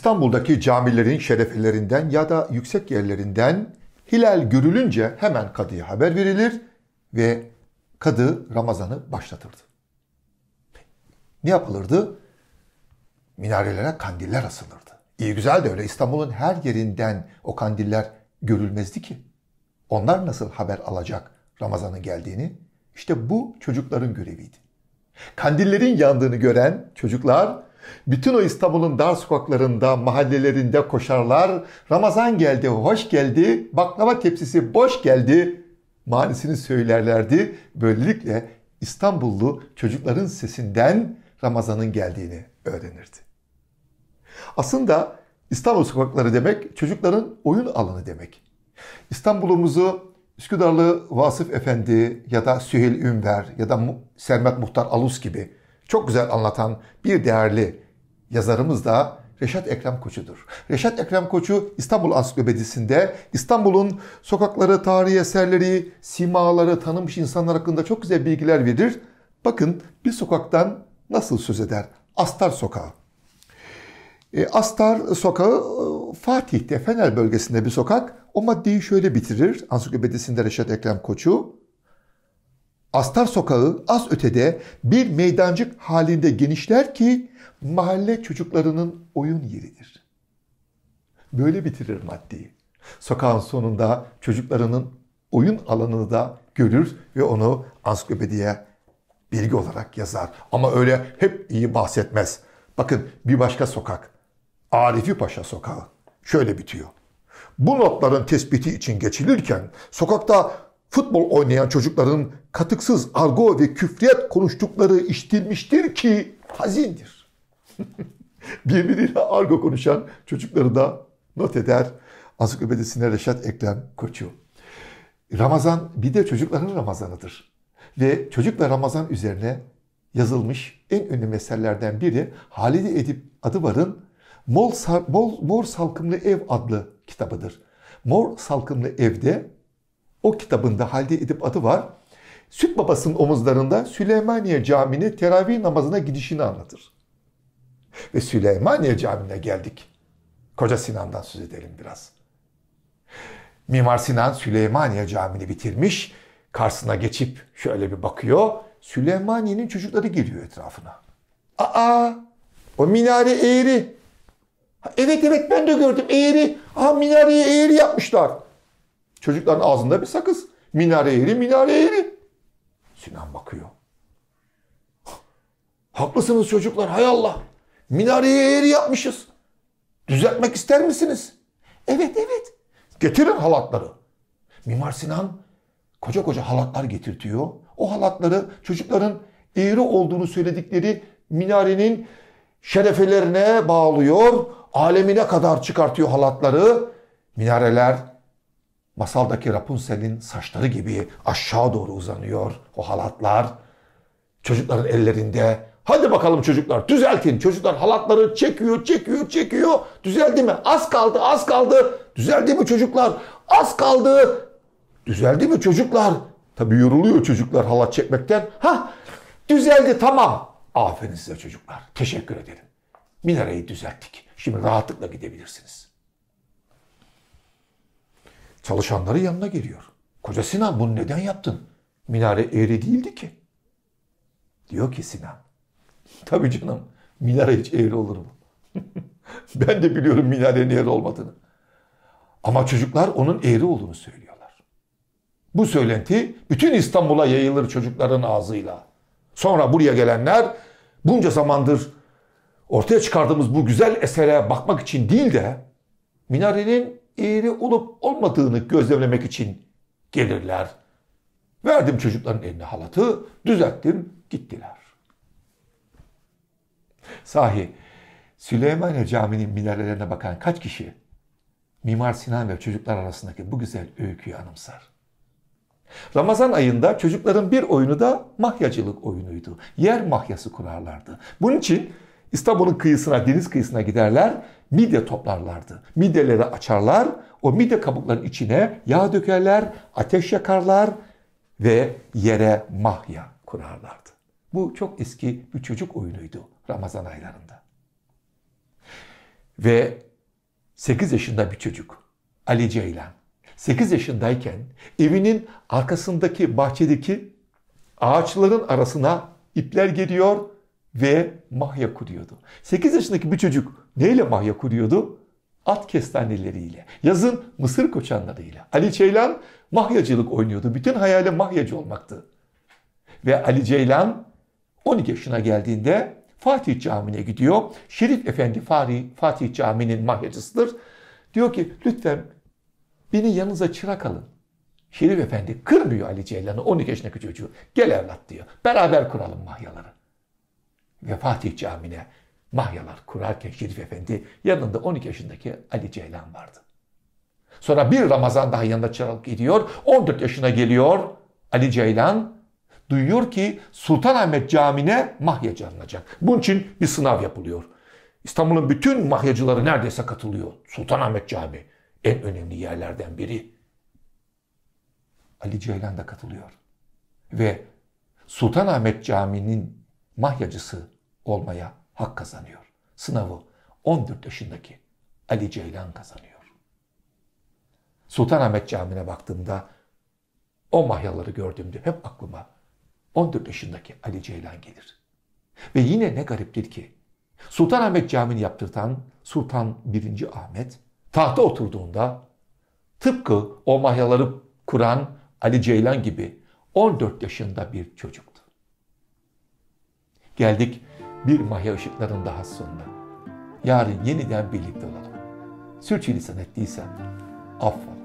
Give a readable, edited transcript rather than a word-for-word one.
İstanbul'daki camilerin şerefelerinden ya da yüksek yerlerinden hilal görülünce hemen kadıya haber verilir ve kadı Ramazan'ı başlatırdı. Ne yapılırdı? Minarelere kandiller asılırdı. İyi güzel de öyle İstanbul'un her yerinden o kandiller görülmezdi ki. Onlar nasıl haber alacak Ramazan'ın geldiğini? İşte bu çocukların göreviydi. Kandillerin yandığını gören çocuklar bütün o İstanbul'un dar sokaklarında, mahallelerinde koşarlar. Ramazan geldi, hoş geldi, baklava tepsisi boş geldi manisini söylerlerdi. Böylelikle İstanbullu çocukların sesinden Ramazan'ın geldiğini öğrenirdi. Aslında İstanbul sokakları demek çocukların oyun alanı demek. İstanbul'umuzu Üsküdarlı Vasıf Efendi ya da Süheyl Ünver ya da Sermet Muhtar Alus gibi çok güzel anlatan bir değerli yazarımız da Reşat Ekrem Koçu'dur. Reşat Ekrem Koçu İstanbul Ansiklopedisi'nde İstanbul'un sokakları, tarihi eserleri, simaları, tanınmış insanlar hakkında çok güzel bilgiler verir. Bakın bir sokaktan nasıl söz eder? Astar Sokağı. Astar Sokağı Fatih'te, Fener bölgesinde bir sokak. O maddeyi şöyle bitirir Ansiklopedisinde Reşat Ekrem Koçu. Astar Sokağı az ötede bir meydancık halinde genişler ki mahalle çocuklarının oyun yeridir. Böyle bitirir maddeyi. Sokağın sonunda çocuklarının oyun alanını da görür ve onu ansiklopediye bilgi olarak yazar. Ama öyle hep iyi bahsetmez. Bakın bir başka sokak. Arifi Paşa Sokağı. Şöyle bitiyor. Bu notların tespiti için geçilirken sokakta futbol oynayan çocukların katıksız argo ve küfriyet konuştukları işitilmiştir ki hazindir. Birbiriyle argo konuşan çocukları da not eder Ansiklopedisine Reşat Ekrem Koçu. Ramazan bir de çocukların Ramazanıdır. Ve çocuk ve Ramazan üzerine yazılmış en ünlü eserlerden biri Halide Edip Adıvar'ın Mor Salkımlı Ev adlı kitabıdır. Mor Salkımlı Ev'de o kitabında Halide Edip Adıvar Süt Babası'nın omuzlarında Süleymaniye Camii'ne teravih namazına gidişini anlatır. Ve Süleymaniye Camii'ne geldik. Koca Sinan'dan söz edelim biraz. Mimar Sinan Süleymaniye Camii'ni bitirmiş. Karşısına geçip şöyle bir bakıyor. Süleymaniye'nin çocukları geliyor etrafına. Aa, o minare eğri. Evet ben de gördüm eğri. Minareyi eğri yapmışlar. Çocukların ağzında bir sakız. Minare eğri. Sinan bakıyor. Haklısınız çocuklar, hay Allah. Minareyi eğri yapmışız. Düzeltmek ister misiniz? Evet. Getirin halatları. Mimar Sinan koca halatlar getirtiyor. O halatları çocukların eğri olduğunu söyledikleri minarenin şerefelerine bağlıyor. Alemine kadar çıkartıyor halatları. Minareler masaldaki Rapunzel'in saçları gibi aşağı doğru uzanıyor o halatlar. Çocukların ellerinde. Hadi bakalım çocuklar düzeltin. Çocuklar halatları çekiyor. Düzeldi mi? Az kaldı. Düzeldi mi çocuklar? Az kaldı. Düzeldi mi çocuklar? Tabii yoruluyor çocuklar halat çekmekten. Düzeldi, tamam. Aferin size çocuklar. Teşekkür ederim. Minareyi düzelttik. Şimdi rahatlıkla gidebilirsiniz. Çalışanları yanına geliyor. Koca Sinan, bunu neden yaptın? Minare eğri değildi ki. Diyor ki Sinan, tabii canım, minare hiç eğri olur mu? Ben de biliyorum minarenin eğri olmadığını. Ama çocuklar onun eğri olduğunu söylüyorlar. Bu söylenti bütün İstanbul'a yayılır çocukların ağzıyla. Sonra buraya gelenler bunca zamandır ortaya çıkardığımız bu güzel esere bakmak için değil de minarenin eğri olup olmadığını gözlemlemek için gelirler. Verdim çocukların eline halatı, düzelttim, gittiler. Sahi Süleymaniye Camii'nin minarelerine bakan kaç kişi Mimar Sinan ve çocuklar arasındaki bu güzel öyküyü anımsar? Ramazan ayında çocukların bir oyunu da mahyacılık oyunuydu. Yer mahyası kurarlardı. Bunun için İstanbul'un kıyısına, deniz kıyısına giderler, midye toplarlardı. Midyeleri açarlar, o midye kabuklarının içine yağ dökerler, ateş yakarlar ve yere mahya kurarlardı. Bu çok eski bir çocuk oyunuydu Ramazan aylarında. Ve 8 yaşında bir çocuk Ali Ceylan. 8 yaşındayken evinin arkasındaki bahçedeki ağaçların arasına ipler geliyor ve mahya kuruyordu. 8 yaşındaki bir çocuk neyle mahya kuruyordu? At kestaneleriyle, yazın mısır koçanlarıyla. Ali Ceylan mahyacılık oynuyordu. Bütün hayali mahyacı olmaktı. Ve Ali Ceylan 12 yaşına geldiğinde Fatih Camii'ne gidiyor. Şerif Efendi Fatih Camii'nin mahyacısıdır. Diyor ki lütfen beni yanınıza çırak alın. Şerif Efendi kırmıyor Ali Ceylan'ı, 12 yaşındaki çocuğu. Gel evlat diyor. Beraber kuralım mahyaları. Ve Fatih Camii'ne mahyalar kurarken Şerif Efendi yanında 12 yaşındaki Ali Ceylan vardı. Sonra bir Ramazan daha yanında çıralık gidiyor. 14 yaşına geliyor Ali Ceylan. Duyuyor ki Sultanahmet Camii'ne mahyacı alınacak. Bunun için bir sınav yapılıyor. İstanbul'un bütün mahyacıları neredeyse katılıyor. Sultanahmet Camii en önemli yerlerden biri. Ali Ceylan da katılıyor. Ve Sultanahmet Camii'nin mahyacısı olmaya hak kazanıyor. Sınavı 14 yaşındaki Ali Ceylan kazanıyor. Sultanahmet Camii'ne baktığımda o mahyaları gördüğümde hep aklıma 14 yaşındaki Ali Ceylan gelir. Ve yine ne gariptir ki Sultanahmet Camii'ni yaptırtan Sultan 1. Ahmet tahta oturduğunda tıpkı o mahyaları kuran Ali Ceylan gibi 14 yaşında bir çocuktu. Geldik bir mahya ışıkların daha sonuna. Yarın yeniden birlikte olalım. Sürçülisan ettiysem affola.